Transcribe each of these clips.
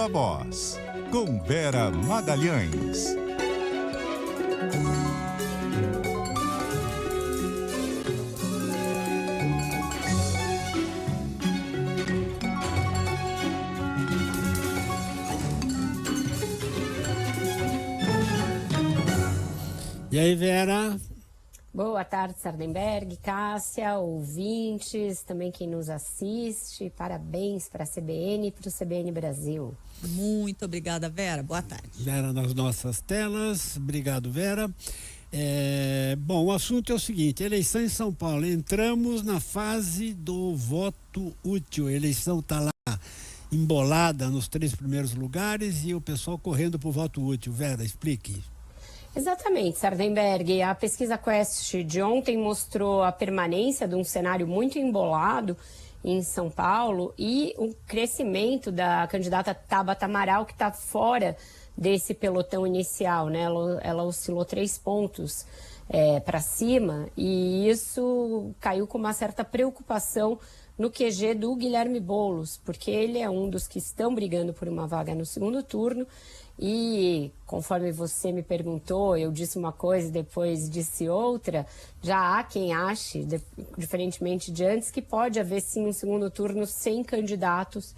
Viva Voz, com Vera Magalhães. E aí, Vera? Boa tarde, Sardenberg, Cássia, ouvintes, também quem nos assiste. Parabéns para a CBN e para o CBN Brasil. Muito obrigada, Vera. Boa tarde. Vera nas nossas telas. Obrigado, Vera. Bom, o assunto é o seguinte: eleição em São Paulo. Entramos na fase do voto útil. A eleição está lá embolada nos 3 primeiros lugares e o pessoal correndo para o voto útil. Vera, explique. Exatamente, Sardenberg. A pesquisa Quest de ontem mostrou a permanência de um cenário muito embolado em São Paulo e o crescimento da candidata Tabata Amaral, que está fora desse pelotão inicial, né? Ela oscilou 3 pontos para cima e isso caiu com uma certa preocupação no QG do Guilherme Boulos, porque ele é um dos que estão brigando por uma vaga no segundo turno. E conforme você me perguntou, eu disse uma coisa e depois disse outra, já há quem ache, diferentemente de antes, que pode haver sim um segundo turno sem candidatos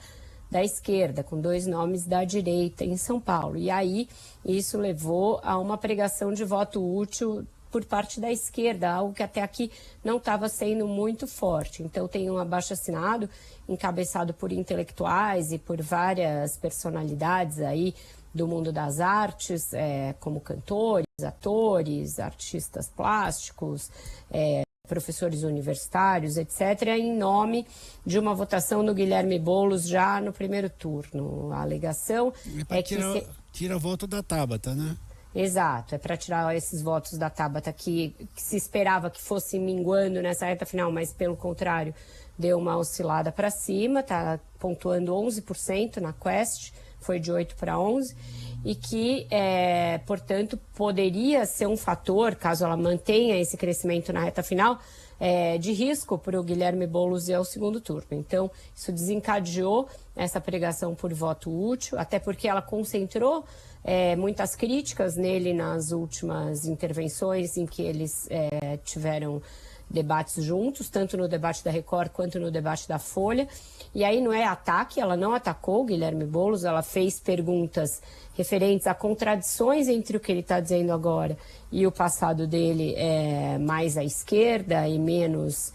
da esquerda, com 2 nomes da direita em São Paulo. E aí isso levou a uma pregação de voto útil por parte da esquerda, algo que até aqui não estava sendo muito forte. Então tem um abaixo-assinado encabeçado por intelectuais e por várias personalidades aí do mundo das artes, como cantores, atores, artistas plásticos, professores universitários, etc., em nome de uma votação no Guilherme Boulos já no primeiro turno. A alegação é que... Tira o voto da Tabata, né? Exato, é para tirar esses votos da Tabata que se esperava que fosse minguando nessa reta final, mas pelo contrário, deu uma oscilada para cima, está pontuando 11% na Quest, foi de 8 para 11, e que, portanto, poderia ser um fator, caso ela mantenha esse crescimento na reta final, de risco para o Guilherme Boulos ir ao segundo turno. Então, isso desencadeou essa pregação por voto útil, até porque ela concentrou muitas críticas nele nas últimas intervenções em que eles tiveram debates juntos, tanto no debate da Record quanto no debate da Folha. E aí não é ataque, ela não atacou o Guilherme Boulos, ela fez perguntas referentes a contradições entre o que ele está dizendo agora e o passado dele mais à esquerda e menos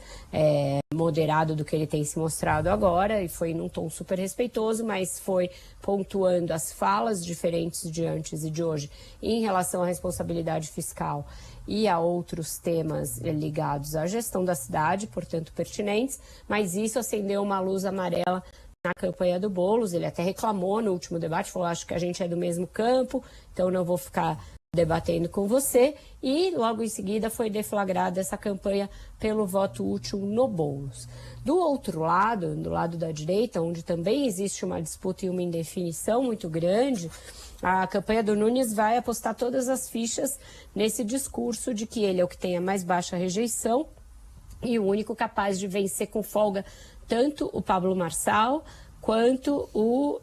moderado do que ele tem se mostrado agora, e foi num tom super respeitoso, mas foi pontuando as falas diferentes de antes e de hoje em relação à responsabilidade fiscal e a outros temas ligados à gestão da cidade, portanto pertinentes, mas isso acendeu uma luz amarela na campanha do Boulos. Ele até reclamou no último debate, falou: acho que a gente é do mesmo campo, então não vou ficar debatendo com você, e logo em seguida foi deflagrada essa campanha pelo voto útil no Boulos. Do outro lado, do lado da direita, onde também existe uma disputa e uma indefinição muito grande, a campanha do Nunes vai apostar todas as fichas nesse discurso de que ele é o que tem a mais baixa rejeição e o único capaz de vencer com folga tanto o Pablo Marçal quanto o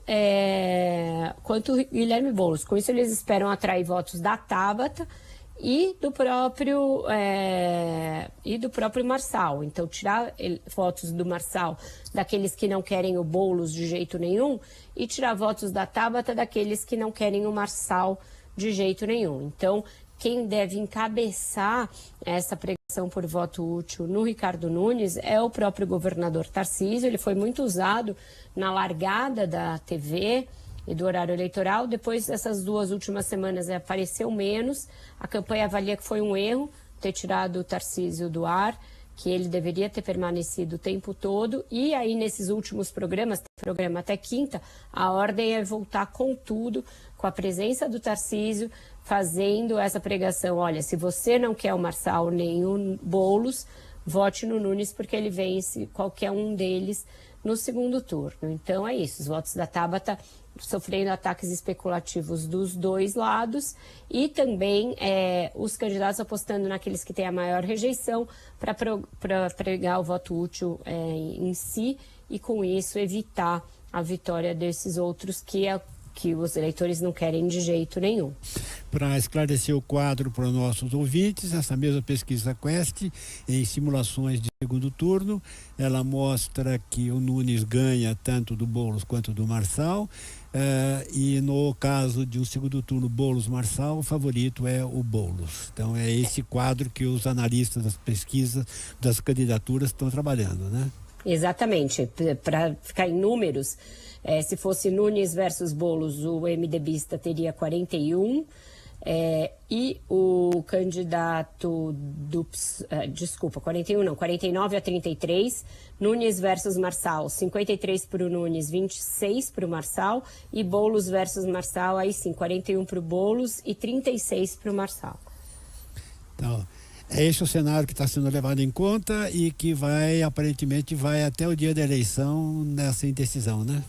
Guilherme Boulos. Com isso, eles esperam atrair votos da Tabata e do próprio Marçal. Então, tirar votos do Marçal daqueles que não querem o Boulos de jeito nenhum e tirar votos da Tabata daqueles que não querem o Marçal de jeito nenhum. Então, quem deve encabeçar essa pregação por voto útil no Ricardo Nunes é o próprio governador Tarcísio. Ele foi muito usado na largada da TV e do horário eleitoral. Depois dessas 2 últimas semanas apareceu menos. A campanha avalia que foi um erro ter tirado o Tarcísio do ar, que ele deveria ter permanecido o tempo todo. E aí, nesses últimos programas, programa até quinta, a ordem é voltar com tudo, com a presença do Tarcísio, fazendo essa pregação: olha, se você não quer o Marçal nem o Boulos, vote no Nunes, porque ele vence qualquer um deles no segundo turno. Então é isso, os votos da Tabata sofrendo ataques especulativos dos 2 lados e também os candidatos apostando naqueles que têm a maior rejeição para pregar o voto útil em si e com isso evitar a vitória desses outros que que os eleitores não querem de jeito nenhum. Para esclarecer o quadro para os nossos ouvintes, essa mesma pesquisa Quest, em simulações de segundo turno, ela mostra que o Nunes ganha tanto do Boulos quanto do Marçal, e no caso de um segundo turno Boulos-Marçal, o favorito é o Boulos. Então é esse quadro que os analistas das pesquisas das candidaturas estão trabalhando, né? Exatamente. Para ficar em números, se fosse Nunes versus Boulos, o MDBista teria 41, e o candidato 49 a 33, Nunes versus Marçal, 53 para o Nunes, 26 para o Marçal, e Boulos versus Marçal, aí sim, 41 para o Boulos e 36 para o Marçal. Então, é esse o cenário que está sendo levado em conta e que aparentemente vai até o dia da eleição nessa indecisão, né?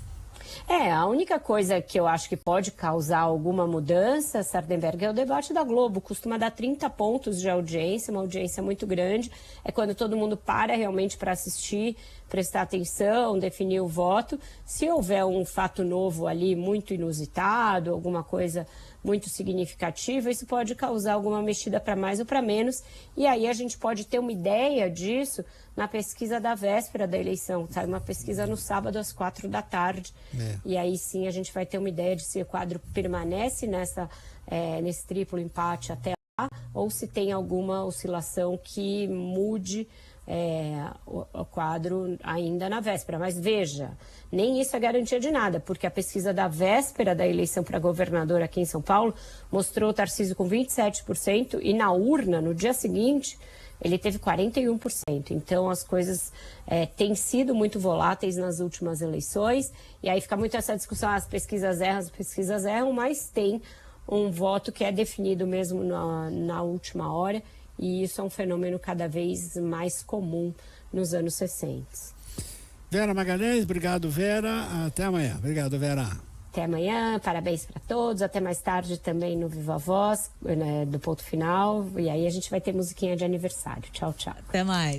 A única coisa que eu acho que pode causar alguma mudança, Sardenberg, é o debate da Globo. Costuma dar 30 pontos de audiência, uma audiência muito grande. É quando todo mundo para realmente para assistir, prestar atenção, definir o voto. Se houver um fato novo ali, muito inusitado, alguma coisa muito significativa, isso pode causar alguma mexida para mais ou para menos. E aí a gente pode ter uma ideia disso na pesquisa da véspera da eleição. Sai uma pesquisa no sábado às 4 da tarde. E aí sim a gente vai ter uma ideia de se o quadro permanece nesse triplo empate até lá, ou se tem alguma oscilação que mude o quadro ainda na véspera. Mas veja, nem isso é garantia de nada, porque a pesquisa da véspera da eleição para governador aqui em São Paulo mostrou o Tarcísio com 27% e na urna, no dia seguinte, ele teve 41%. Então, as coisas têm sido muito voláteis nas últimas eleições, e aí fica muito essa discussão, as pesquisas erram, mas tem um voto que é definido mesmo na última hora, e isso é um fenômeno cada vez mais comum nos anos 60. Vera Magalhães, obrigado, Vera. Até amanhã. Obrigado, Vera. Até amanhã, parabéns para todos. Até mais tarde também no Viva Voz, do Ponto Final. E aí a gente vai ter musiquinha de aniversário. Tchau, tchau. Até mais.